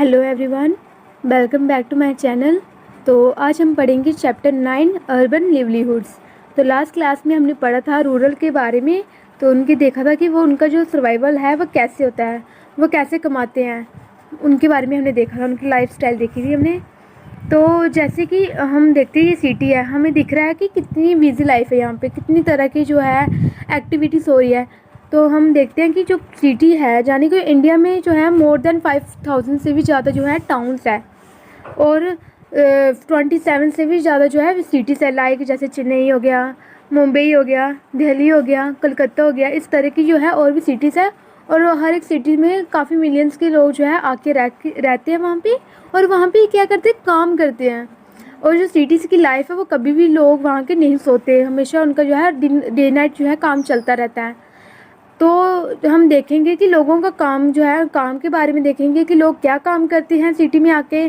Hello everyone, welcome back to my channel. तो आज हम पढ़ेंगे चैप्टर 9 अर्बन लिवलीहुड्स। तो लास्ट क्लास में हमने पढ़ा था रूरल के बारे में। तो उनके देखा था कि वो उनका जो सर्वाइवल है वो कैसे होता है, वो कैसे कमाते हैं, उनके बारे में हमने देखा था, उनकी लाइफस्टाइल देखी थी हमने। तो जैसे कि हम देखते हैं ये सिटी है, हमें दिख रहा है कि कितनी बिजी लाइफ है, यहाँ पे कितनी तरह की जो है एक्टिविटीज़ हो रही है। तो हम देखते हैं कि जो सिटी है यानी कि इंडिया में जो है मोर देन 5000 से भी ज़्यादा जो है टाउन्स है, और 27 से भी ज़्यादा जो है सिटीज़ है, लाइक जैसे चेन्नई हो गया, मुंबई हो गया, दिल्ली हो गया, कलकत्ता हो गया, इस तरह की जो है और भी सिटीज़ है। और हर एक सिटी में काफ़ी मिलियंस के लोग जो है आके रहते हैं वहाँ पे, और वहाँ पे क्या करते हैं, काम करते हैं। और जो सिटीज़ की लाइफ है वो कभी भी लोग वहाँ के नहीं सोते, हमेशा उनका जो है दिन डे नाइट जो है काम चलता रहता है। तो हम देखेंगे कि लोगों का काम जो है, काम के बारे में देखेंगे कि लोग क्या काम करते हैं सिटी में आके,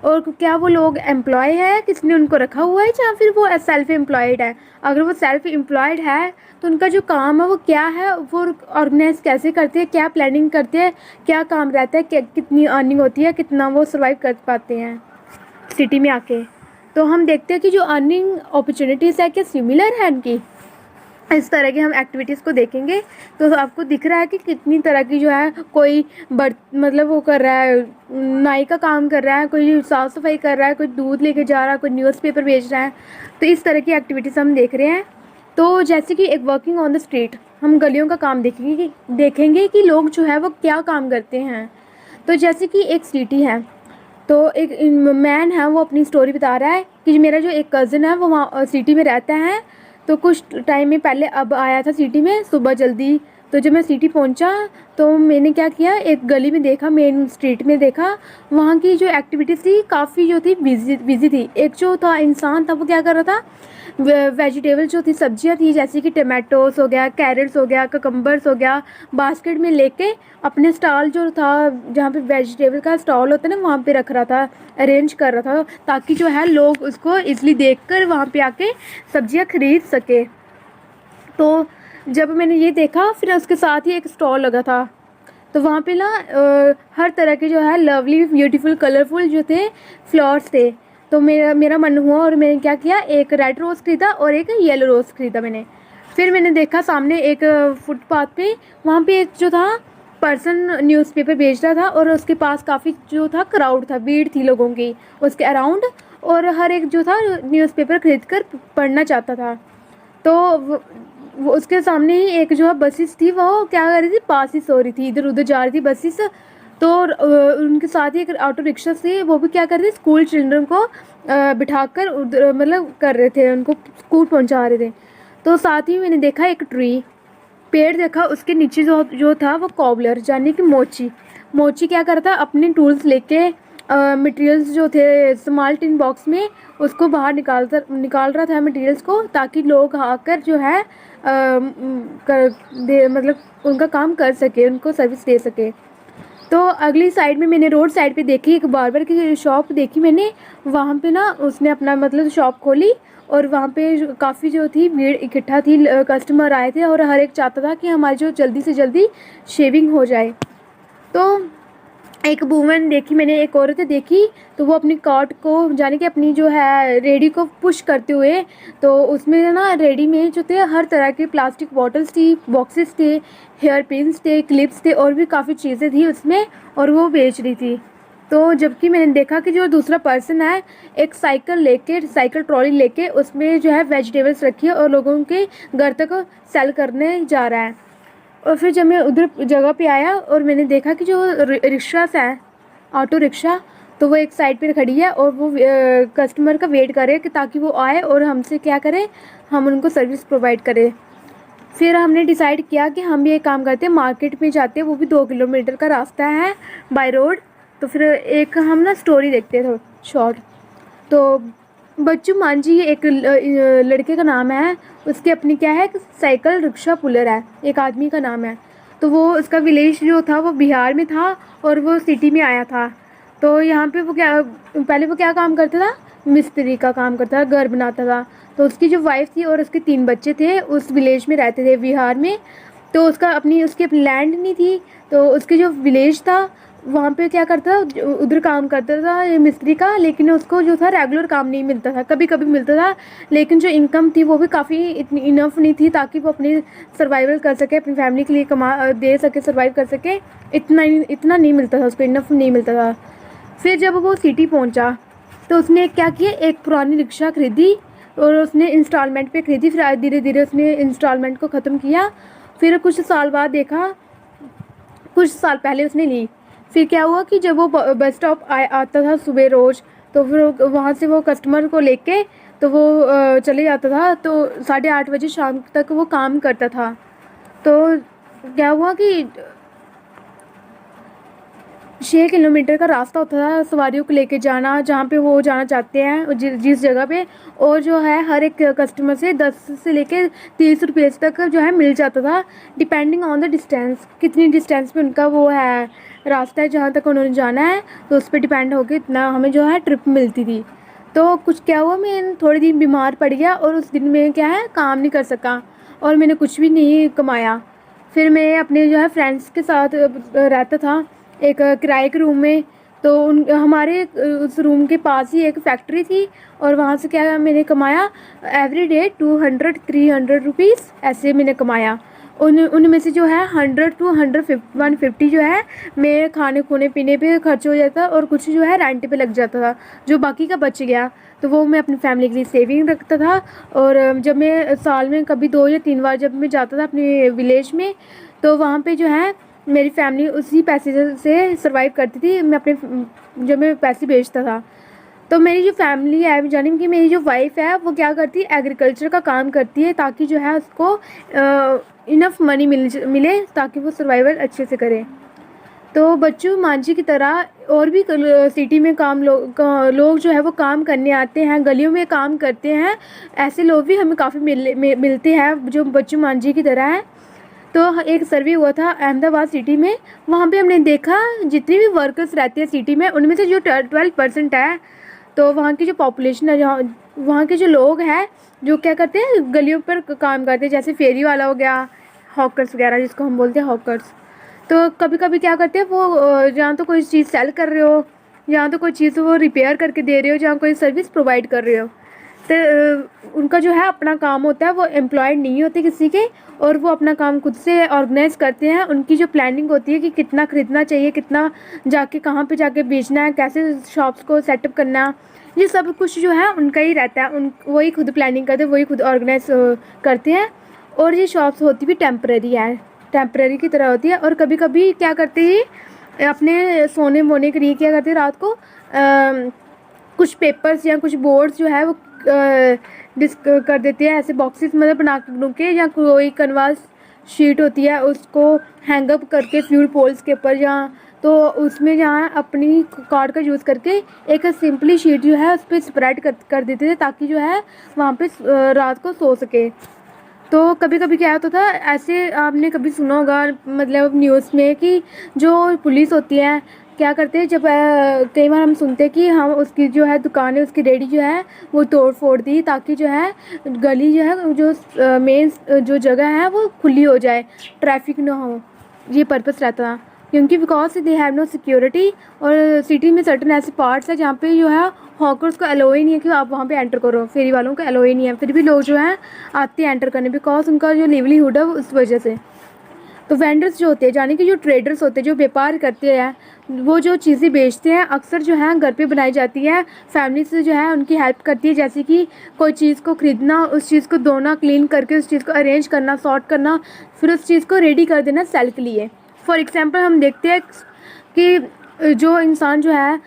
और क्या वो लोग एम्प्लॉय है, किसने उनको रखा हुआ है, या फिर वो सेल्फ एम्प्लॉयड है। अगर वो सेल्फ एम्प्लॉयड है तो उनका जो काम है वो क्या है, वो ऑर्गेनाइज कैसे करते हैं, क्या प्लानिंग करते हैं, क्या काम रहता है, कितनी अर्निंग होती है, कितना वो सर्वाइव कर पाते हैं सिटी में आके। तो हम देखते हैं कि जो अर्निंग अपॉर्चुनिटीज़ है क्या सिमिलर है इनकी। इस तरह की हम एक्टिविटीज़ को देखेंगे। तो आपको दिख रहा है कि कितनी तरह की जो है, कोई मतलब वो कर रहा है, नाई का काम कर रहा है, कोई साफ़ सफाई कर रहा है, कोई दूध लेके जा रहा है, कोई न्यूज़पेपर बेच रहा है। तो इस तरह की एक्टिविटीज़ हम देख रहे हैं। तो जैसे कि एक वर्किंग ऑन द स्ट्रीट, हम गलियों का काम देखेंगे कि लोग जो है वो क्या काम करते हैं। तो जैसे कि एक सिटी है, तो एक मैन है, वो अपनी स्टोरी बता रहा है कि मेरा जो एक कज़न है वो वहाँ सिटी में रहता है। तो कुछ टाइम में पहले अब आया था सिटी में सुबह जल्दी। तो जब मैं सिटी पहुंचा तो मैंने क्या किया, एक गली में देखा, मेन स्ट्रीट में देखा, वहाँ की जो एक्टिविटीज़ थी काफ़ी जो थी बिजी थी। एक जो था इंसान था वो क्या कर रहा था, वेजिटेबल जो थी, सब्जियां थी, जैसे कि टमाटोस हो गया, कैरेट्स हो गया, ककम्बर्स हो गया, बास्केट में लेके अपने स्टॉल जो था, जहाँ पे वेजिटेबल का स्टॉल होता है ना, वहाँ पे रख रहा था, अरेंज कर रहा था, ताकि जो है लोग उसको इजली देखकर वहाँ पे आके सब्जियां खरीद सके। तो जब मैंने ये देखा, फिर उसके साथ ही एक स्टॉल लगा था। तो वहाँ पे ना हर तरह के जो है लवली ब्यूटीफुल कलरफुल जो थे फ्लावर्स थे। तो मेरा मन हुआ और मैंने क्या किया, एक रेड रोज़ खरीदा और एक येलो रोज़ खरीदा मैंने। फिर मैंने देखा सामने एक फुटपाथ पे, वहाँ पे एक जो था पर्सन न्यूज़पेपर बेच रहा था, और उसके पास काफ़ी जो था क्राउड था, भीड़ थी लोगों की उसके अराउंड, और हर एक जो था न्यूज़पेपर खरीद कर पढ़ना चाहता था। तो वो उसके सामने ही एक जो है बसेस थी, वो क्या कर रही थी, पासिस हो रही थी, इधर उधर जा रही थी बसेस। तो उनके साथ ही एक ऑटो रिक्शा से, वो भी क्या कर रहे थे, स्कूल चिल्ड्रन को बिठाकर उधर मतलब कर रहे थे, उनको स्कूल पहुंचा रहे थे। तो साथ ही मैंने देखा एक पेड़ देखा, उसके नीचे जो था वो कॉबलर यानी कि मोची क्या करता, अपने टूल्स लेके मटेरियल्स जो थे स्मॉल टिन बॉक्स में, उसको बाहर निकाल रहा था मटेरियल्स को, ताकि लोग आकर जो है मतलब उनका काम कर सके, उनको सर्विस दे सके। तो अगली साइड में मैंने रोड साइड पे देखी एक बार्बर की शॉप देखी मैंने, वहाँ पे ना उसने अपना मतलब शॉप खोली, और वहाँ पे काफ़ी जो थी भीड़ इकट्ठा थी, कस्टमर आए थे, और हर एक चाहता था कि हमारी जो जल्दी से जल्दी शेविंग हो जाए। तो एक वूमेन देखी मैंने, एक औरत देखी, तो वो अपनी कार्ट को जाने कि अपनी जो है रेडी को पुश करते हुए, तो उसमें ना रेडी में जो थे हर तरह के प्लास्टिक बॉटल्स थी, बॉक्सेस थे, हेयर पिन्स थे, क्लिप्स थे, और भी काफ़ी चीज़ें थी उसमें, और वो बेच रही थी। तो जबकि मैंने देखा कि जो दूसरा पर्सन है, एक साइकिल ट्रॉली लेके उसमें जो है वेजिटेबल्स रखी है, और लोगों के घर तक सेल करने जा रहा है। और फिर जब मैं उधर जगह पे आया और मैंने देखा कि जो रिक्शा है, ऑटो रिक्शा, तो वो एक साइड पे खड़ी है, और वो कस्टमर का वेट करे कि ताकि वो आए और हमसे क्या करें, हम उनको सर्विस प्रोवाइड करें। फिर हमने डिसाइड किया कि हम भी एक काम करते हैं, मार्केट में जाते हैं, वो भी 2 किलोमीटर का रास्ता है बाय रोड। तो फिर एक हम ना स्टोरी देखते थे शॉर्ट। तो बच्चू मांझी एक लड़के का नाम है, उसकी अपनी क्या है, साइकिल रिक्शा पुलर है, एक आदमी का नाम है। तो वो उसका विलेज जो था वो बिहार में था, और वो सिटी में आया था। तो यहाँ पे वो पहले वो क्या काम करता था, मिस्त्री का काम करता था, घर बनाता था। तो उसकी जो वाइफ थी और उसके 3 बच्चे थे, उस विलेज में रहते थे बिहार में। तो उसकी लैंड नहीं थी, तो उसके जो विलेज था वहाँ पे क्या करता था, उधर काम करता था ये मिस्त्री का, लेकिन उसको जो था रेगुलर काम नहीं मिलता था, कभी कभी मिलता था, लेकिन जो इनकम थी वो भी काफ़ी इतनी इनफ नहीं थी ताकि वो अपनी सर्वाइवल कर सके, अपनी फैमिली के लिए कमा दे सके, सर्वाइव कर सके। इतना नहीं मिलता था उसको, इनफ नहीं मिलता था। फिर जब वो सिटी पहुँचा तो उसने क्या किया, एक पुरानी रिक्शा खरीदी और उसने इंस्टॉलमेंट पे खरीदी। फिर धीरे धीरे उसने इंस्टॉलमेंट को ख़त्म किया। फिर कुछ साल बाद देखा, कुछ साल पहले उसने ली। फिर क्या हुआ कि जब वो बस स्टॉप आता था सुबह रोज़, तो फिर वहाँ से वो कस्टमर को लेके तो वो चले जाता था। तो 8:30 बजे शाम तक वो काम करता था। तो क्या हुआ कि 6 किलोमीटर का रास्ता होता था सवारियों को लेके जाना, जहाँ पे वो जाना चाहते हैं, जिस जगह पे। और जो है हर एक कस्टमर से 10 से लेके 30 रुपये तक जो है मिल जाता था, डिपेंडिंग ऑन द डिस्टेंस, कितनी डिस्टेंस पे उनका वो है रास्ता है जहाँ तक उन्होंने जाना है, तो उस पर डिपेंड होकर इतना हमें जो है ट्रिप मिलती थी। तो कुछ क्या हुआ, मैं थोड़े दिन बीमार पड़ गया और उस दिन में क्या है काम नहीं कर सका और मैंने कुछ भी नहीं कमाया। फिर मैं अपने जो है फ्रेंड्स के साथ रहता था एक किराए के रूम में। तो हमारे उस रूम के पास ही एक फैक्ट्री थी और वहाँ से क्या मैंने कमाया, एवरी डे 200-300 रुपीज़ ऐसे मैंने कमाया। उनमें से जो है 100 to 150 जो है मेरे खाने खूने पीने पे खर्च हो जाता और कुछ जो है रेंट पे लग जाता था। जो बाकी का बच गया तो वो मैं अपनी फैमिली के लिए सेविंग रखता था। और जब मैं साल में कभी 2 या 3 बार जब मैं जाता था अपने विलेज में, तो वहाँ पे जो है मेरी फैमिली उसी पैसे से सर्वाइव करती थी। मैं अपने जब मैं पैसे बेचता था, तो मेरी जो फैमिली है, यानी कि मेरी जो वाइफ है, वो क्या करती है, एग्रीकल्चर का काम करती है ताकि जो है उसको इनफ मनी मिले ताकि वो सर्वाइवल अच्छे से करे। तो बच्चों मांझी की तरह और भी सिटी में लोग जो है वो काम करने आते हैं, गलियों में काम करते हैं। ऐसे लोग भी हमें काफ़ी मिलते हैं जो बच्चों मांझी की तरह हैं। तो एक सर्वे हुआ था अहमदाबाद सिटी में, वहाँ पे हमने देखा जितने भी वर्कर्स रहते हैं सिटी में, उनमें से जो 12% है, तो वहाँ की जो पॉपुलेशन है, जहाँ वहाँ के जो लोग हैं जो क्या करते हैं गलियों पर काम करते हैं, जैसे फेरी वाला हो गया, हॉकर्स वगैरह जिसको हम बोलते हैं हॉकर्स। तो कभी कभी क्या करते हैं वो जहाँ तो कोई चीज़ सेल कर रहे हो, जहाँ तो कोई चीज़ वो रिपेयर करके दे रहे हो, जहाँ कोई सर्विस प्रोवाइड कर रहे हो, तो उनका जो है अपना काम होता है, वो एम्प्लॉयड नहीं होते किसी के, और वो अपना काम खुद से ऑर्गेनाइज करते हैं। उनकी जो प्लानिंग होती है कि कितना ख़रीदना चाहिए, कितना जाके कहाँ पे जाके बेचना है, कैसे शॉप्स को सेटअप करना, ये सब कुछ जो है उनका ही रहता है। वही खुद प्लानिंग करते हैं, वही खुद ऑर्गेनाइज करते हैं। और ये शॉप्स होती भी टेम्परेरी है, टेम्परेरी की तरह होती है। और कभी कभी क्या करते हैं अपने सोने वोने के लिए क्या करते हैं रात को कुछ पेपर्स या कुछ बोर्ड्स जो है वो डिस्क कर देते हैं, ऐसे बॉक्सेस मतलब बना के, या कोई कन्वास शीट होती है उसको हैंगअप करके फ्यूल पोल्स के ऊपर, जहाँ तो उसमें जहाँ अपनी कार्ड का यूज़ करके एक सिंपली शीट जो है उस पर स्प्रेड कर देते थे ताकि जो है वहाँ पे रात को सो सके। तो कभी कभी क्या होता था, ऐसे आपने कभी सुना होगा मतलब न्यूज़ में कि जो पुलिस होती है क्या करते हैं, जब कई बार हम सुनते हैं कि हम उसकी जो है दुकान है, उसकी रेडी जो है वो तोड़ फोड़ दी ताकि जो है गली जो है जो मेन जो जगह है वो खुली हो जाए, ट्रैफिक ना हो, ये पर्पस रहता था। क्योंकि because they have no security, और सिटी में सर्टन ऐसे पार्ट्स है जहाँ पे जो है हॉकर्स को अलो ही नहीं है कि आप वहाँ पे एंटर करो, फेरी वालों को अलो ही नहीं है, फिर भी लोग जो है आते हैं एंटर करने, बिकॉज उनका जो लिवलीहुड है उस वजह से। तो वेंडर्स जो होते हैं, यानी कि जो ट्रेडर्स होते हैं, जो व्यापार करते हैं, वो जो चीज़ें बेचते हैं अक्सर जो है घर पे बनाई जाती है, फैमिली से जो है उनकी हेल्प करती है, जैसे कि कोई चीज़ को ख़रीदना, उस चीज़ को धोना, क्लीन करके उस चीज़ को अरेंज करना, सॉर्ट करना, फिर उस चीज़ को रेडी कर देना सेल के लिए। फॉर एग्ज़ाम्पल हम देखते हैं कि जो इंसान जो है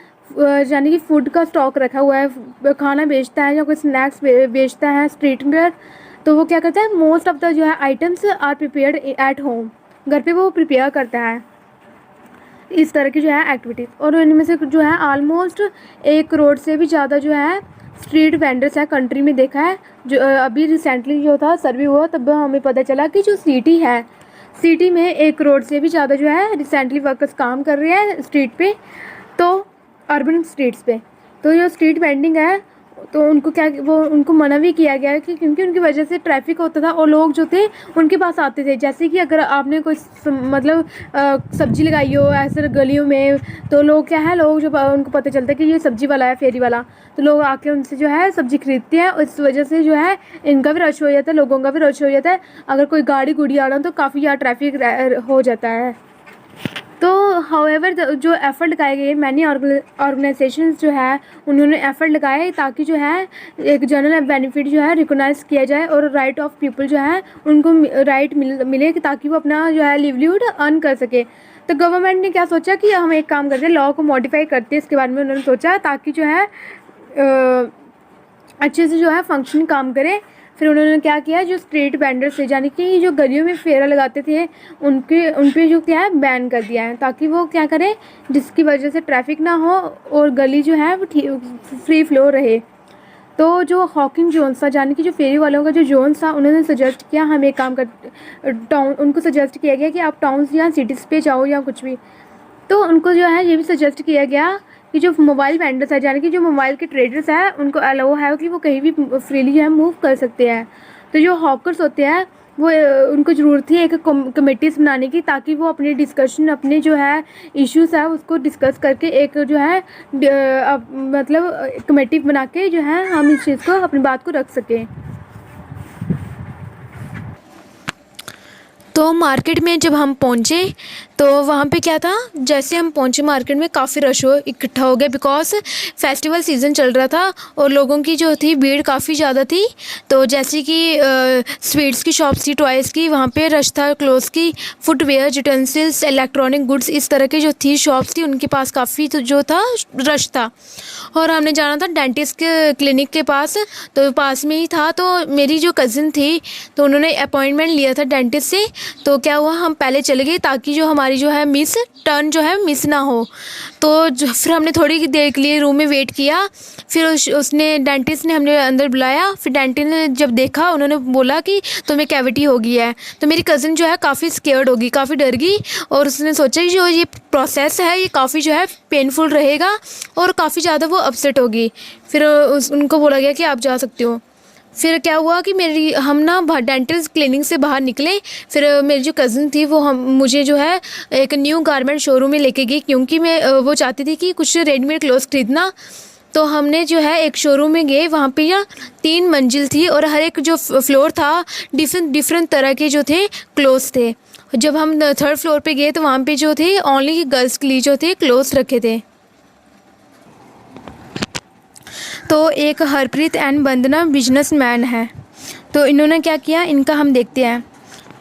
यानी कि फूड का स्टॉक रखा हुआ है, खाना बेचता है या कोई स्नैक्स बेचता है स्ट्रीट में, तो वो क्या करता है, मोस्ट ऑफ द जो है items are prepared at home, घर पे वो प्रिपेयर करता है इस तरह की जो है एक्टिविटीज़। और इनमें से जो है ऑलमोस्ट 1 करोड़ से भी ज़्यादा जो है स्ट्रीट वेंडर्स है कंट्री में, देखा है। जो अभी रिसेंटली जो था सर्वे हुआ तब हमें पता चला कि जो सिटी है, सिटी में 1 करोड़ से भी ज़्यादा जो है रिसेंटली वर्कर्स काम कर रहे हैं स्ट्रीट पे, तो अर्बन स्ट्रीट्स पे। तो जो स्ट्रीट वेंडिंग है तो उनको क्या, वो उनको मना भी किया गया है कि क्योंकि उनकी वजह से ट्रैफिक होता था और लोग जो थे उनके पास आते थे। जैसे कि अगर आपने कोई मतलब सब्जी लगाई हो ऐसे गलियों में, तो लोग क्या है, लोग जो उनको पता चलता है कि ये सब्जी वाला है, फेरी वाला, तो लोग आके उनसे जो है सब्जी खरीदते हैं। इस वजह से जो है इनका भी रश हो जाता है, लोगों का भी रश हो जाता है। अगर कोई गाड़ी गुड़ी आ रहा हो तो काफ़ी ज़्यादा ट्रैफिक हो जाता है। तो हाउएवर जो एफ़र्ट लगाए गए, मैनी ऑर्गेनाइजेशंस जो है उन्होंने एफ़र्ट लगाए ताकि जो है एक जनरल बेनिफिट जो है रिकॉग्नाइज़ किया जाए और राइट ऑफ पीपल जो है उनको राइट मिले ताकि वो अपना जो है लिवलीहुड अर्न कर सके। तो गवर्नमेंट ने क्या सोचा कि हम एक काम करते हैं, लॉ को मॉडिफाई करते हैं, इसके बारे में उन्होंने सोचा ताकि जो है अच्छे से जो है फंक्शन काम करे। फिर उन्होंने क्या किया, जो स्ट्रीट वेंडर्स थे यानी कि जो गलियों में फेरा लगाते थे उन पे जो क्या है बैन कर दिया है, ताकि वो क्या करें, जिसकी वजह से ट्रैफिक ना हो और गली जो है वो फ्री फ्लो रहे। तो जो हॉकिंग जोन्स था यानी कि जो फेरी वालों का जो जोन्स था, उन्होंने सजेस्ट किया हम एक काम कर टाउन उनको सजेस्ट किया गया कि आप टाउन्स या सिटीज़ पे जाओ या कुछ भी। तो उनको जो है ये भी सजेस्ट किया गया कि जो मोबाइल वेंडर्स है यानी कि जो मोबाइल के ट्रेडर्स हैं उनको अलाउ है कि वो कहीं भी फ्रीली जो है मूव कर सकते हैं। तो जो हॉकर्स होते हैं वो उनको ज़रूरत थी एक कमेटीज़ बनाने की, ताकि वो अपनी डिस्कशन अपने जो है इश्यूज़ है उसको डिस्कस करके एक जो है मतलब कमेटी बना के जो है हम इस चीज़ को अपनी बात को रख सकें। तो मार्केट में जब हम पहुँचे तो वहाँ पे क्या था, जैसे हम पहुँचे मार्केट में काफ़ी रश इकट्ठा हो गया, बिकॉज फेस्टिवल सीज़न चल रहा था और लोगों की जो थी भीड़ काफ़ी ज़्यादा थी। तो जैसे कि स्वीट्स की शॉप्स थी, टॉयज़ की, वहाँ पे रश था, क्लोथ्स की, फुटवेयर, यूटेंसिल्स, इलेक्ट्रॉनिक गुड्स, इस तरह की जो थी शॉप्स थी उनके पास काफ़ी तो जो था रश था। और हमने जाना था डेंटिस्ट के क्लिनिक के पास, तो पास में ही था। तो मेरी जो कज़िन थी तो उन्होंने अपॉइंटमेंट लिया था डेंटिस्ट से। तो क्या हुआ, हम पहले चले गए ताकि जो हमारी जो है टर्न जो है मिस ना हो। तो फिर हमने थोड़ी देर के लिए रूम में वेट किया। फिर उसने डेंटिस्ट ने हमें अंदर बुलाया। फिर डेंटिस्ट ने जब देखा उन्होंने बोला कि तुम्हें कैविटी हो गई है। तो मेरी कज़िन जो है काफ़ी स्केयर्ड होगी, काफ़ी डर गई और उसने सोचा कि जो ये प्रोसेस है ये काफ़ी जो है पेनफुल रहेगा और काफ़ी ज़्यादा वो अपसेट होगी। फिर उनको बोला गया कि आप जा सकते हो। फिर क्या हुआ कि हम ना डेंटल क्लिनिक से बाहर निकले। फिर मेरी जो कज़िन थी वो मुझे जो है एक न्यू गारमेंट शोरूम में लेके गई, क्योंकि वो चाहती थी कि कुछ रेडीमेड क्लोथ्स खरीदना। तो हमने जो है एक शोरूम में गए, वहाँ पे या 3 मंजिल थी और हर एक जो फ्लोर था डिफरेंट तरह के जो थे क्लोथ्स थे। जब हम 3rd फ्लोर पे गए तो वहाँ पे जो थे ओनली गर्ल्स के लिए जो थे क्लोथ्स रखे थे। तो एक हरप्रीत एंड वंदना बिजनेसमैन है। तो इन्होंने क्या किया, इनका हम देखते हैं।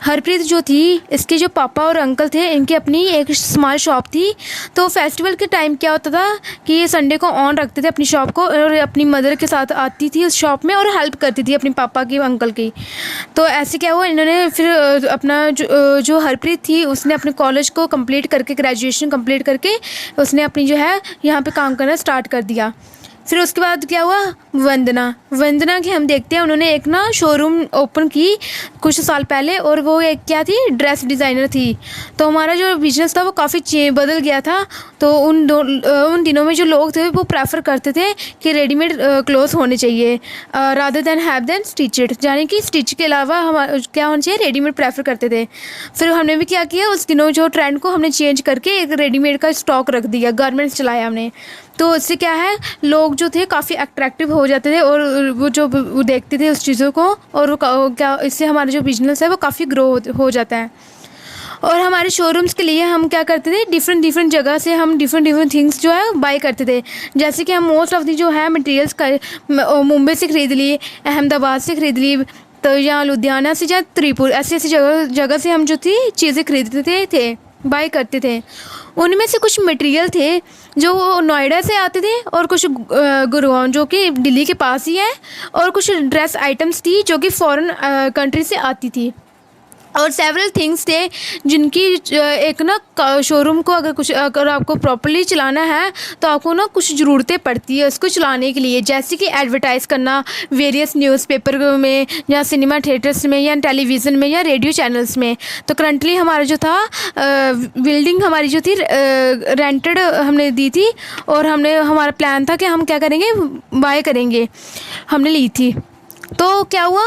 हरप्रीत जो थी, इसके जो पापा और अंकल थे, इनकी अपनी एक स्मॉल शॉप थी। तो फेस्टिवल के टाइम क्या होता था कि ये संडे को ऑन रखते थे अपनी शॉप को और अपनी मदर के साथ आती थी उस शॉप में और हेल्प करती थी अपने पापा की, अंकल की। तो ऐसे क्या हुआ, इन्होंने फिर अपना जो हरप्रीत थी उसने अपने कॉलेज को कंप्लीट करके, ग्रेजुएशन कंप्लीट करके उसने अपनी जो है यहाँ पर काम करना स्टार्ट कर दिया। फिर उसके बाद क्या हुआ, वंदना की हम देखते हैं, उन्होंने एक ना शोरूम ओपन की कुछ साल पहले और वो एक क्या थी, ड्रेस डिज़ाइनर थी। तो हमारा जो बिज़नेस था वो काफ़ी बदल गया था। तो उन दिनों में जो लोग थे वो प्रेफर करते थे कि रेडीमेड क्लोथ होने चाहिए rather than have them stitched, यानी कि स्टिच के अलावा हम क्या होना चाहिए, रेडीमेड प्रेफर करते थे। फिर हमने भी क्या किया, उस दिनों जो ट्रेंड को हमने चेंज करके एक रेडीमेड का स्टॉक रख दिया, गारमेंट्स चलाया हमने। तो इससे क्या है, लोग जो थे काफ़ी अट्रैक्टिव हो जाते थे और वो देखते थे उस चीज़ों को, और वो क्या, इससे हमारा जो बिजनेस है वो काफ़ी ग्रो हो जाता है। और हमारे शोरूम्स के लिए हम क्या करते थे, डिफरेंट जगह से हम डिफरेंट थिंग्स जो है बाय करते थे। जैसे कि हम मोस्ट ऑफ दी जो है मटेरियल्स मुंबई से ख़रीद लिए, अहमदाबाद से ख़रीद ली, तो या लुधियाना से या त्रिपुर, ऐसी जगह से हम जो थी चीज़ें खरीदते थे बाय करते थे। उनमें से कुछ मटेरियल थे जो नोएडा से आते थे और कुछ गुरुग्राम जो कि दिल्ली के पास ही है, और कुछ ड्रेस आइटम्स थी जो कि फॉरेन कंट्री से आती थी। और सेवरल थिंग्स थे जिनकी एक ना शोरूम को अगर आपको प्रॉपर्ली चलाना है तो आपको ना कुछ ज़रूरतें पड़ती है उसको चलाने के लिए, जैसे कि एडवर्टाइज़ करना वेरियस न्यूज़पेपर में या सिनेमा थिएटर्स में या टेलीविज़न में या रेडियो चैनल्स में। तो करंटली हमारा जो था बिल्डिंग हमारी जो थी रेंटेड हमने दी थी, और हमारा प्लान था कि हम क्या करेंगे, बाय करेंगे, हमने ली थी। तो क्या हुआ,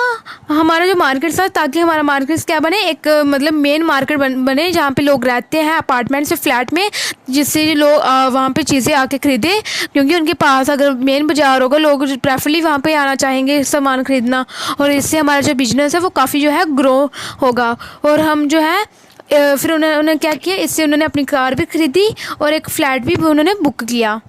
हमारा जो मार्केट था, ताकि हमारा मार्केट क्या बने, एक मतलब मेन मार्केट बने जहाँ पे लोग रहते हैं अपार्टमेंट से फ्लैट में, जिससे लोग वहाँ पे चीज़ें आके ख़रीदें, क्योंकि उनके पास अगर मेन बाज़ार होगा लोग प्रेफरली वहाँ पे आना चाहेंगे सामान ख़रीदना, और इससे हमारा जो बिज़नेस है वो काफ़ी जो है ग्रो होगा। और हम जो है फिर उन्होंने क्या किया, इससे उन्होंने अपनी कार भी ख़रीदी और एक फ़्लैट भी उन्होंने बुक किया।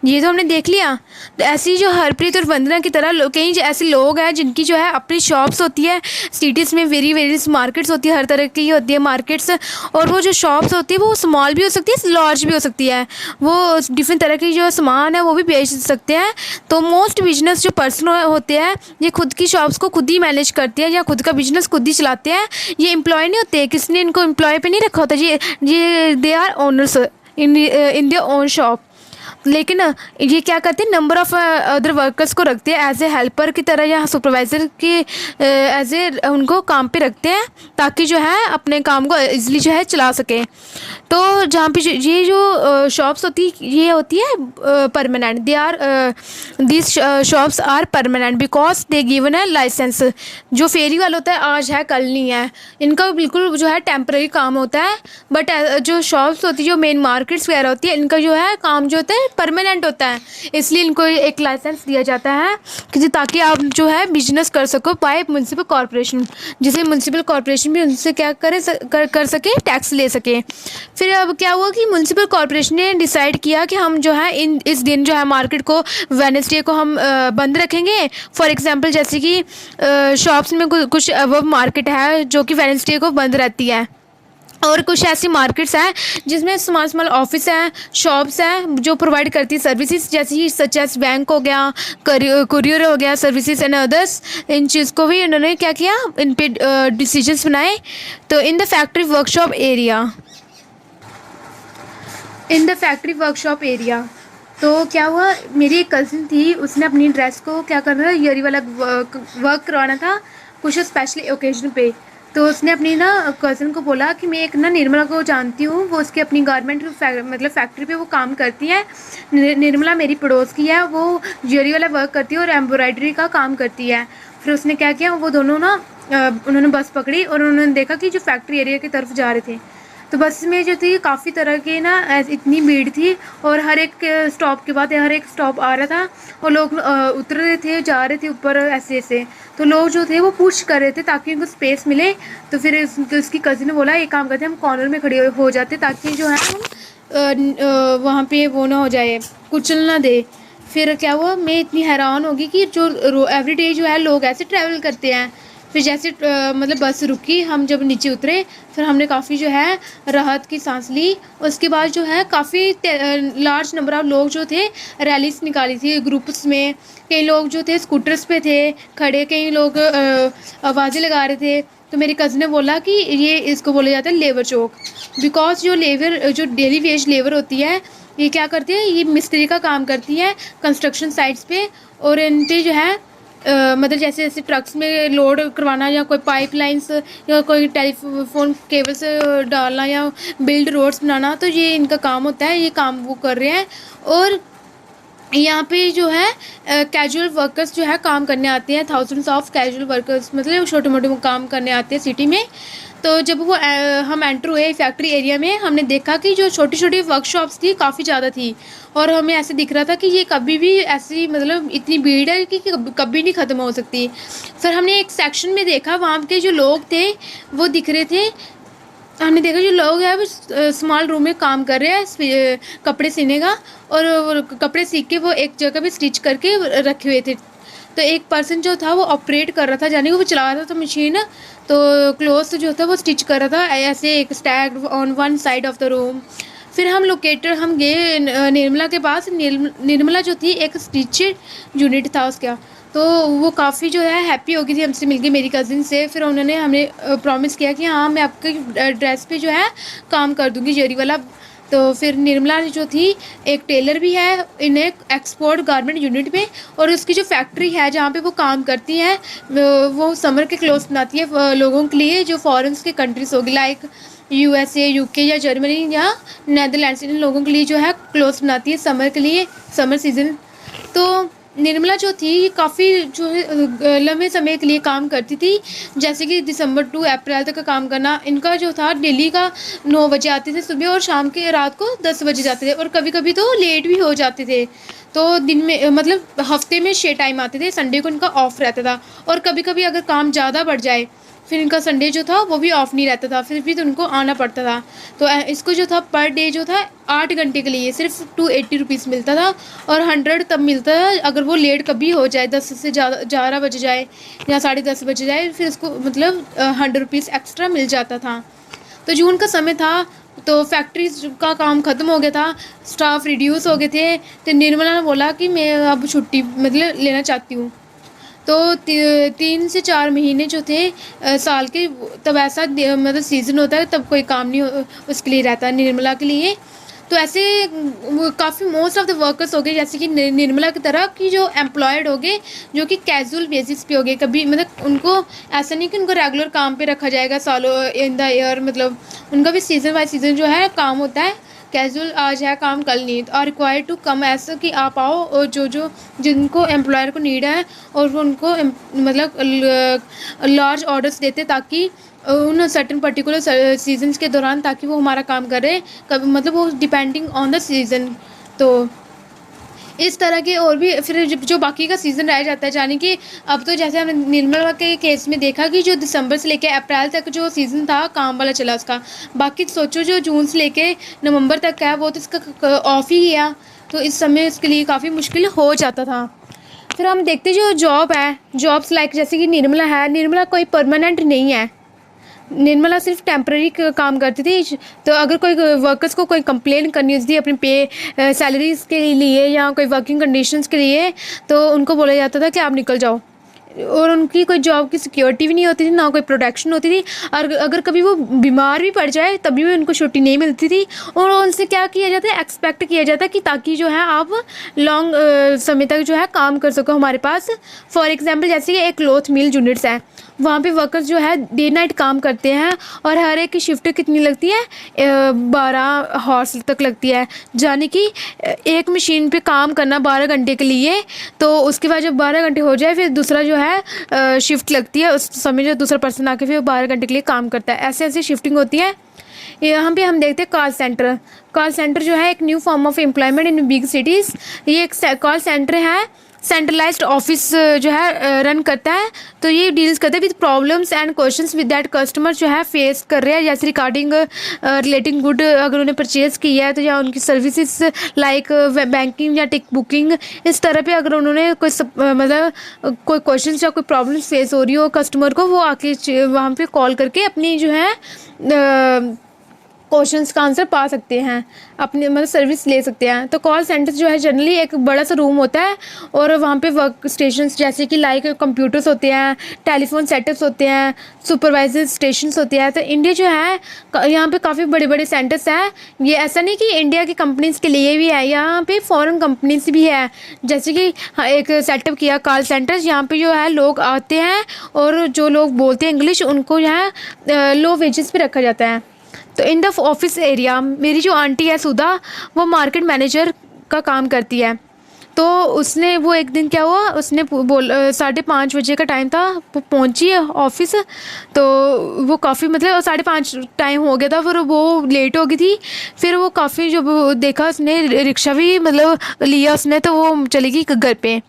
ये तो हमने देख लिया। तो ऐसी जो हरप्रीत और वंदना की तरह कई ऐसे लोग हैं जिनकी जो है अपनी शॉप्स होती है सिटीज़ में, वेरियस मार्केट्स होती है, हर तरह की होती है मार्केट्स, और वो जो शॉप्स होती है वो स्मॉल भी हो सकती है, लार्ज भी हो सकती है, वो डिफरेंट तरह की जो सामान है वो भी बेच सकते हैं। तो मोस्ट बिजनेस जो पर्सन होते हैं ये खुद की शॉप्स को खुद ही मैनेज करते हैं या खुद का बिजनेस खुद ही चलाते हैं, ये एम्प्लॉय नहीं होते, किसी ने इनको एम्प्लॉय पे नहीं रखा होता, ये they are owners in their own shop. लेकिन ये क्या करते हैं, नंबर ऑफ़ अदर वर्कर्स को रखते हैं एज ए हेल्पर की तरह या सुपरवाइज़र की एज ए उनको काम पे रखते हैं, ताकि जो है अपने काम को इजीली जो है चला सकें। तो जहाँ पे ये जो शॉप्स ये होती है permanent, they are this shops are permanent because they given है लाइसेंस। जो फेरी वाला होता है आज है कल नहीं है, इनका बिल्कुल जो है टेम्पररी काम होता है, बट जो शॉप्स होती है जो मेन मार्केट्स वगैरह होती है इनका जो है काम जो होता है परमानेंट होता है, इसलिए इनको एक लाइसेंस दिया जाता है कि ताकि आप जो है बिजनेस कर सको बाय म्यूनसिपल कॉरपोरेशन, जिसे म्यूनसिपल कॉरपोरेशन भी उनसे क्या कर सके, टैक्स ले सके। फिर अब क्या हुआ कि म्यूनसिपल कॉरपोरेशन ने डिसाइड किया कि हम जो है इस दिन जो है मार्केट को वेडनेसडे को हम बंद रखेंगे। फॉर एग्जांपल जैसे कि शॉप्स में कुछ अब मार्केट है जो कि वेडनेसडे को बंद रहती है, और कुछ ऐसी मार्केट्स हैं जिसमें स्मॉल ऑफिस हैं, शॉप्स हैं जो प्रोवाइड करती है सर्विसेज, जैसे कि सच एस बैंक हो गया, कुरियर हो गया, सर्विसेज एंड अदर्स। इन चीज़ को भी इन्होंने क्या किया, इन पे डिसीजंस बनाए। तो in the factory workshop area तो क्या हुआ, मेरी एक कज़न थी, उसने अपनी ड्रेस को क्या करना था, ईयरी वाला वर्क करवाना था कुछ स्पेशल ओकेजन पे। तो उसने अपनी ना कज़न को बोला कि मैं एक ना निर्मला को जानती हूँ, वो उसकी अपनी गारमेंट मतलब फैक्ट्री पे वो काम करती है, निर्मला मेरी पड़ोस की है, वो ज्वेलरी वाला वर्क करती है और एम्ब्रॉयडरी का काम करती है। फिर उसने क्या किया, वो दोनों ना उन्होंने बस पकड़ी और उन्होंने देखा कि जो फैक्ट्री एरिया की तरफ जा रहे थे, तो बस में जो थी काफ़ी तरह के ना इतनी भीड़ थी, और हर एक स्टॉप के बाद हर एक स्टॉप आ रहा था और लोग उतर रहे थे, जा रहे थे ऊपर ऐसे ऐसे। तो लोग जो थे वो पुश कर रहे थे ताकि उनको स्पेस मिले। तो फिर उसकी कज़न ने बोला एक काम करते हैं, हम कॉर्नर में खड़े हो जाते ताकि जो है हम वहाँ पे वो ना हो जाए, कुचल ना दे। फिर क्या हुआ, मैं इतनी हैरान होगी कि जो एवरीडे जो है लोग ऐसे ट्रैवल करते हैं। फिर जैसे मतलब बस रुकी, हम जब नीचे उतरे फिर हमने काफ़ी जो है राहत की सांस ली। उसके बाद जो है काफ़ी लार्ज नंबर ऑफ लोग जो थे रैलीज निकाली थी ग्रुप्स में, कई लोग जो थे स्कूटर्स पे थे खड़े, कई लोग आवाज़ें लगा रहे थे। तो मेरी कज़न ने बोला कि ये इसको बोला जाता है लेबर चौक, बिकॉज जो डेली वेज लेबर होती है ये क्या करती है, ये मिस्त्री का काम करती है कंस्ट्रक्शन साइट्स पे, और इन पे जो है मतलब जैसे जैसे ट्रक्स में लोड करवाना या कोई पाइपलाइंस या कोई टेलीफोन केबल्स डालना या बिल्ड रोड्स बनाना, तो ये इनका काम होता है, ये काम वो कर रहे हैं। और यहाँ पे जो है कैजुअल वर्कर्स जो है काम करने आते हैं, थाउजेंड्स ऑफ कैजुअल वर्कर्स मतलब छोटे मोटे काम करने आते हैं सिटी में। तो जब वो हम एंटर हुए फैक्ट्री एरिया में, हमने देखा कि जो छोटी छोटी वर्कशॉप्स थी काफ़ी ज़्यादा थी, और हमें ऐसे दिख रहा था कि ये कभी भी ऐसी मतलब इतनी भीड़ है कि कभी नहीं ख़त्म हो सकती। फिर हमने एक सेक्शन में देखा, वहाँ के जो लोग थे वो दिख रहे थे, हमने देखा जो लोग हैं वो स्मॉल रूम में काम कर रहे हैं कपड़े सीने का, और कपड़े सीख के वो एक जगह पे स्टिच करके रखे हुए थे। तो एक पर्सन जो था वो ऑपरेट कर रहा था, यानी कि वो चला रहा था मशीन, तो क्लोथ जो था वो स्टिच कर रहा था ऐसे एक Stag on one side of the room. फिर हम गए निर्मला के पास, निर्मला जो थी एक स्टिच यूनिट था उसका, तो वो काफ़ी जो है हैप्पी हो गई थी हमसे मिलके, मेरी कज़िन से। फिर उन्होंने हमें प्रॉमिस किया कि हाँ मैं आपके ड्रेस पे जो है काम कर दूँगी जरी वाला। तो फिर निर्मला जो थी एक टेलर भी है इन एक एक्सपोर्ट गारमेंट यूनिट में, और उसकी जो फैक्ट्री है जहाँ पे वो काम करती है वो समर के क्लोथ्स बनाती है लोगों के लिए जो फॉरेन्स के कंट्रीज़ होगी, लाइक यूएसए, यूके या जर्मनी या नेदरलैंड्स, इन लोगों के लिए जो है क्लोथ्स बनाती है समर के लिए, समर सीज़न। तो निर्मला जो थी काफ़ी जो है लंबे समय के लिए काम करती थी, जैसे कि दिसंबर टू अप्रैल तक का काम करना। इनका जो था डेली का 9 बजे आते थे सुबह और शाम के रात को 10 बजे जाते थे, और कभी कभी तो लेट भी हो जाते थे। तो दिन में मतलब हफ्ते में 6 टाइम आते थे, संडे को इनका ऑफ रहता था। और कभी कभी अगर काम ज़्यादा बढ़ जाए फिर इनका संडे जो था वो भी ऑफ नहीं रहता था, फिर भी तो उनको आना पड़ता था। तो इसको जो था पर डे जो था 8 घंटे के लिए सिर्फ 280 रुपीज़ मिलता था, और 100 तब मिलता था अगर वो लेट कभी हो जाए, 10 से ज़्यादा 11 बजे जाए या 10:30 बजे जाए, फिर उसको मतलब 100 रुपीज़ एक्स्ट्रा मिल जाता था। तो जून का समय था, तो फैक्ट्रीज का काम ख़त्म हो गया था, स्टाफ रिड्यूस हो गए थे। तो निर्मला ने बोला कि मैं अब छुट्टी मतलब लेना चाहती हूँ। तो 3 से 4 महीने जो थे साल के, तब ऐसा मतलब सीज़न होता है तब कोई काम नहीं उसके लिए रहता निर्मला के लिए। तो ऐसे काफ़ी मोस्ट ऑफ द वर्कर्स हो गए जैसे कि निर्मला की तरह कि जो एम्प्लॉयड हो गए, जो कि कैजुअल बेसिस पे हो गए। कभी मतलब उनको ऐसा नहीं कि उनको रेगुलर काम पे रखा जाएगा सालों इन द ईयर, मतलब उनका भी सीज़न बाय सीज़न जो है काम होता है। कैजुअल आज है काम कल नहीं, और रिक्वायर्ड टू कम, ऐसा कि आप आओ और जो जिनको एम्प्लॉयर को नीड है और वो उनको मतलब लार्ज ऑर्डर्स देते ताकि उन सर्टन पर्टिकुलर सीजन्स के दौरान ताकि वो हमारा काम करे, कभी मतलब वो डिपेंडिंग ऑन द सीज़न। तो इस तरह के और भी फिर जो बाकी का सीज़न रह जाता है, यानी कि अब तो जैसे हमने निर्मला के केस में देखा कि जो दिसंबर से लेके अप्रैल तक जो सीज़न था काम वाला चला उसका, बाकी सोचो जो जून से लेके नवंबर तक है वो तो इसका ऑफ ही गया। तो इस समय इसके लिए काफ़ी मुश्किल हो जाता था। फिर हम देखते जो जॉब है, जॉब्स लाइक जैसे कि निर्मला है, निर्मला कोई परमानेंट नहीं है, निर्मला सिर्फ टेम्पररी काम करती थी। तो अगर कोई वर्कर्स को कोई कंप्लेन करनी होती थी अपनी पे सैलरीज के लिए या कोई वर्किंग कंडीशंस के लिए, तो उनको बोला जाता था कि आप निकल जाओ, और उनकी कोई जॉब की सिक्योरिटी भी नहीं होती थी, ना कोई प्रोटेक्शन होती थी। और अगर कभी वो बीमार भी पड़ जाए तभी भी उनको छुट्टी नहीं मिलती थी, और उनसे क्या किया जाता है, एक्सपेक्ट किया जाता है कि ताकि जो है आप लॉन्ग समय तक जो है काम कर सको हमारे पास। फॉर एग्जांपल जैसे कि एक क्लॉथ मिल यूनिट्स है, वहाँ पे वर्कर्स जो है डे नाइट काम करते हैं, और हर एक की शिफ्ट कितनी लगती है, 12 हॉर्स तक लगती है, यानी कि एक मशीन पे काम करना 12 घंटे के लिए। तो उसके बाद जब 12 घंटे हो जाए फिर दूसरा जो है शिफ्ट लगती है, उस समय जो दूसरा पर्सन आके फिर 12 घंटे के लिए काम करता है। ऐसे ऐसे शिफ्टिंग होती है। यहाँ पे हम देखते हैं कॉल सेंटर। कॉल सेंटर जो है एक new form of employment in big cities. ये एक कॉल सेंटर है, सेंट्रलाइज्ड ऑफिस जो है रन करता है। तो ये डील्स करते हैं with problems and questions with that customer जो है फेस कर रहे हैं, जैसे रिगार्डिंग रिलेटिंग गुड अगर उन्हें परचेज़ किया है तो, या उनकी सर्विसेज लाइक बैंकिंग या टिक बुकिंग, इस तरह पे अगर उन्होंने कोई मतलब कोई क्वेश्चन या कोई प्रॉब्लम्स फेस हो रही हो कस्टमर को, वो आके वहाँ पे कॉल करके अपनी जो है क्वेश्चंस का आंसर पा सकते हैं, अपनी मतलब सर्विस ले सकते हैं। तो कॉल सेंटर जो है जनरली एक बड़ा सा रूम होता है, और वहाँ पे वर्क स्टेशंस जैसे कि लाइक कंप्यूटर्स होते हैं, टेलीफोन सेटअप्स होते हैं, सुपरवाइजर स्टेशंस होते हैं। तो इंडिया जो है यहाँ पे काफ़ी बड़े बड़े सेंटर्स हैं। ये ऐसा नहीं कि इंडिया की कंपनीज़ के लिए भी है, यहाँ पे फॉरेन कंपनीज भी है। जैसे कि एक सेटअप किया कॉल सेंटर्स, यहाँ पे जो है लोग आते हैं और जो लोग बोलते हैं इंग्लिश उनको यहाँ लो वेजेस पे रखा जाता है। तो इन द ऑफिस एरिया मेरी जो आंटी है सुधा, वो मार्केट मैनेजर का काम करती है। तो उसने वो एक दिन क्या हुआ, उसने 5:30 बजे का टाइम था, वो पहुंची है ऑफिस। तो वो काफ़ी मतलब 5:30 टाइम हो गया था, फिर वो लेट हो गई थी। फिर वो काफ़ी जब देखा उसने रिक्शा भी मतलब लिया उसने, तो वो चली गई घर पे।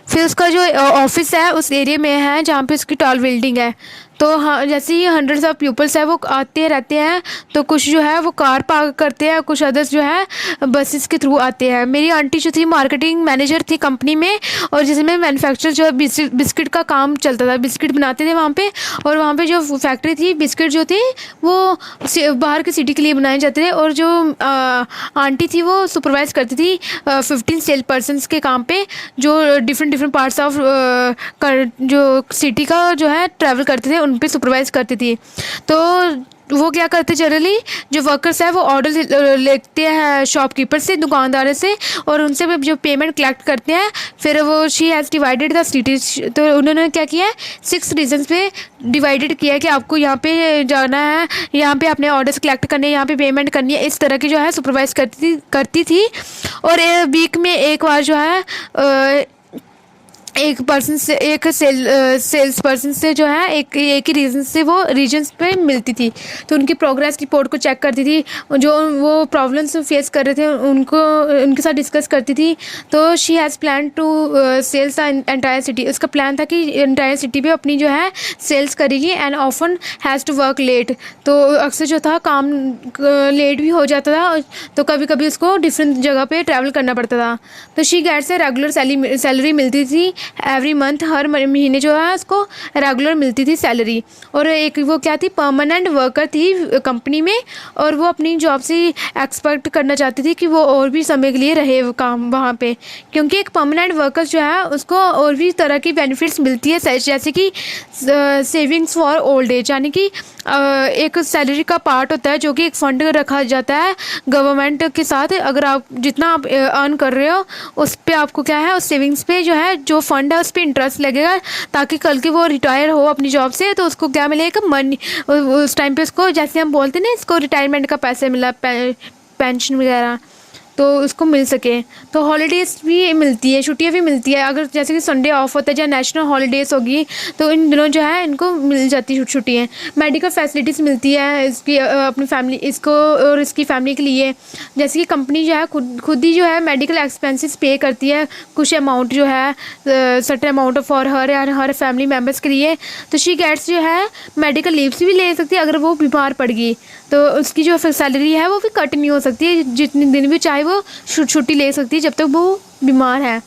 फिर उसका जो ऑफिस है उस एरिया में है जहाँ पे उसकी टॉल बिल्डिंग है। तो हाँ, जैसे ही हंड्रेड्स ऑफ पीपल्स है वो आते रहते हैं, तो कुछ जो है वो कार पार्क करते हैं, कुछ अदर्स जो है बसेस के थ्रू आते हैं। मेरी आंटी जो थी मार्केटिंग मैनेजर थी कंपनी में, और जिसमें मैन्युफैक्चर जो है बिस्किट का काम चलता था, बिस्किट बनाते थे वहाँ पे। और वहाँ पे जो फैक्ट्री थी बिस्किट जो थी वो बाहर की सिटी के लिए बनाए जाते थे। और जो आंटी थी वो सुपरवाइज करती थी 15 सेल पर्सनस के काम पे, जो डिफरेंट पार्ट्स ऑफ जो सिटी का जो है ट्रैवल करते थे, उन पे सुपरवाइज करती थी। तो वो क्या करते जनरली, जो वर्कर्स है वो ऑर्डर लेते हैं शॉपकीपर से, दुकानदारों से, और उनसे जो पेमेंट कलेक्ट करते हैं। फिर वो she has divided the cities, तो उन्होंने क्या किया है 6 रीजन्स पे डिवाइडेड किया है कि आपको यहाँ पे जाना है, यहाँ पे अपने ऑर्डर्स कलेक्ट करने, यहाँ पे पेमेंट करनी है। इस तरह की जो है सुपरवाइज करती थी। और वीक में एक बार जो है एक पर्सन से, एक सेल्स पर्सन से जो है एक ही रीजन्स पे मिलती थी, तो उनकी प्रोग्रेस रिपोर्ट को चेक करती थी, जो वो प्रॉब्लम्स फेस कर रहे थे उनको उनके साथ डिस्कस करती थी। तो she has plan to sales the entire city. उसका प्लान था कि एंटायर सिटी पे अपनी जो है सेल्स करेगी। And often has to work late, तो अक्सर जो था काम लेट भी हो जाता था, तो कभी कभी उसको डिफरेंट जगह पे ट्रैवल करना पड़ता था। तो she gets a regular salary मिलती थी एवरी मंथ, हर महीने जो है उसको रेगुलर मिलती थी सैलरी। और एक वो क्या थी, परमानेंट वर्कर थी कंपनी में, और वो अपनी जॉब से एक्सपेक्ट करना चाहती थी कि वो और भी समय के लिए रहे वो काम वहाँ पे, क्योंकि एक परमानेंट वर्कर जो है उसको और भी तरह की बेनिफिट्स मिलती है, जैसे कि सेविंग्स फॉर ओल्ड एज, यानी कि एक सैलरी का पार्ट होता है जो कि एक फंड रखा जाता है गवर्नमेंट के साथ। अगर आप जितना आप अर्न कर रहे हो उस पे आपको क्या है, उस सेविंग्स पे जो है जो फंड है उस पर इंटरेस्ट लगेगा, ताकि कल के वो रिटायर हो अपनी जॉब से तो उसको क्या मिलेगा, मनी। उस टाइम पे उसको, जैसे हम बोलते हैं ना, इसको रिटायरमेंट का पैसे मिला, पेंशन वगैरह, तो उसको मिल सके। तो हॉलीडेज़ भी मिलती है, छुट्टियाँ भी मिलती है। अगर जैसे कि संडे ऑफ होता है या नेशनल हॉलीडेज़ होगी तो इन दिनों जो है इनको मिल जाती है छुट्टियाँ। मेडिकल फैसिलिटीज़ मिलती है इसकी अपनी फैमिली, इसको और इसकी फैमिली के लिए। जैसे कि कंपनी जो है खुद ही जो है मेडिकल एक्सपेंसेस पे करती है, कुछ अमाउंट जो है certain amount for her family members के लिए। तो शी गेट्स जो है मेडिकल लीव्स भी ले सकती है अगर वो बीमार पड़ गई, तो उसकी जो सैलरी है वो भी कट नहीं हो सकती है, जितने दिन भी चाहे वो छुट्टी ले सकती है जब तक वो बीमार है।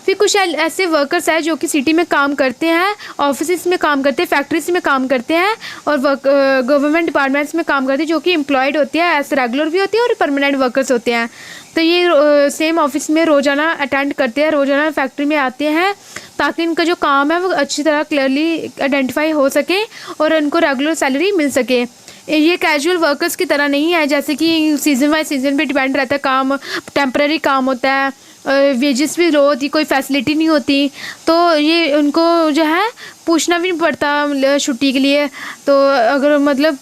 फिर कुछ ऐसे वर्कर्स हैं जो कि सिटी में काम करते हैं, ऑफिस में काम करते हैं, फैक्ट्रीज में काम करते हैं, और गवर्नमेंट डिपार्टमेंट्स में काम करते हैं, जो कि एम्प्लॉयड होते हैं, एज रेगुलर भी होते हैं और परमानेंट वर्कर्स होते हैं। तो ये सेम ऑफिस में रोज़ाना अटेंड करते हैं, रोज़ाना फैक्ट्री में आते हैं, ताकि इनका जो काम है वो अच्छी तरह क्लियरली आइडेंटिफाई हो सके और उनको रेगुलर सैलरी मिल सके। ये कैजुअल वर्कर्स की तरह नहीं है, जैसे कि सीज़न बाय सीज़न पे डिपेंड रहता है काम, टेम्पररी काम होता है, वेजेस भी लो होती, कोई फैसिलिटी नहीं होती। तो ये उनको जो है पूछना भी नहीं पड़ता छुट्टी के लिए। तो अगर मतलब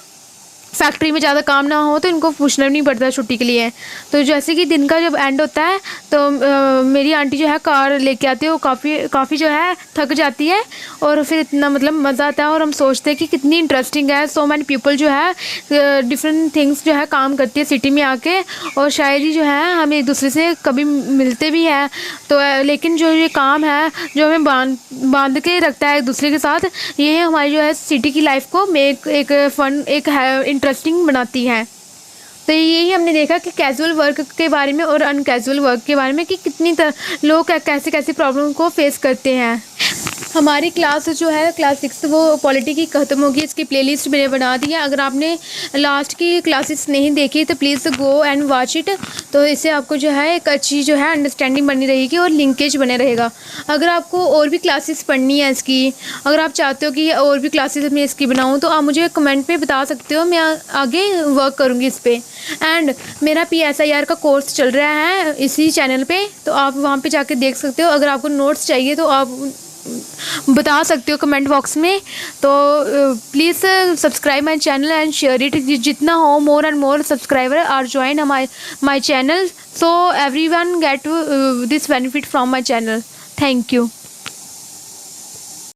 फैक्ट्री में ज़्यादा काम ना हो तो इनको पूछना भी नहीं पड़ता छुट्टी के लिए। तो जैसे कि दिन का जब एंड होता है तो मेरी आंटी जो है कार लेके आती है, वो काफ़ी जो है थक जाती है, और फिर इतना मतलब मज़ा आता है, और हम सोचते हैं कि कितनी इंटरेस्टिंग है। सो मैनी पीपल जो है डिफरेंट थिंग्स जो है काम करती है सिटी में आके, और शायद ही जो है हम एक दूसरे से कभी मिलते भी हैं। तो लेकिन जो ये काम है जो हमें बांध के रखता है एक दूसरे के साथ, ये हमारी जो है सिटी की लाइफ को एक फन, एक इंटरेस्टिंग बनाती है। तो यही हमने देखा कि कैजुअल वर्क के बारे में और अनकैजुअल वर्क के बारे में कि कितनी लोग कैसे कैसे प्रॉब्लम को फेस करते हैं। हमारी क्लास जो है क्लास 6 वो पॉलिटी की ख़त्म होगी, इसकी प्लेलिस्ट मैंने बना दी है। अगर आपने लास्ट की क्लासेस नहीं देखी तो please go and watch it, तो इससे आपको जो है एक अच्छी जो है अंडरस्टैंडिंग बनी रहेगी और लिंकेज बने रहेगा। अगर आपको और भी क्लासेस पढ़नी है इसकी, अगर आप चाहते हो कि और भी क्लासेस मैं इसकी बनाऊँ, तो आप मुझे कमेंट में बता सकते हो, मैं आगे वर्क करूँगी इस पर। एंड मेरा PSIR का कोर्स चल रहा है इसी चैनल पे, तो आप वहाँ पे जाके देख सकते हो। अगर आपको नोट्स चाहिए तो आप बता सकते हो कमेंट बॉक्स में। तो please subscribe my channel and share it, जितना हो more and more subscriber are join my channel, so everyone get this benefit from my channel. Thank you.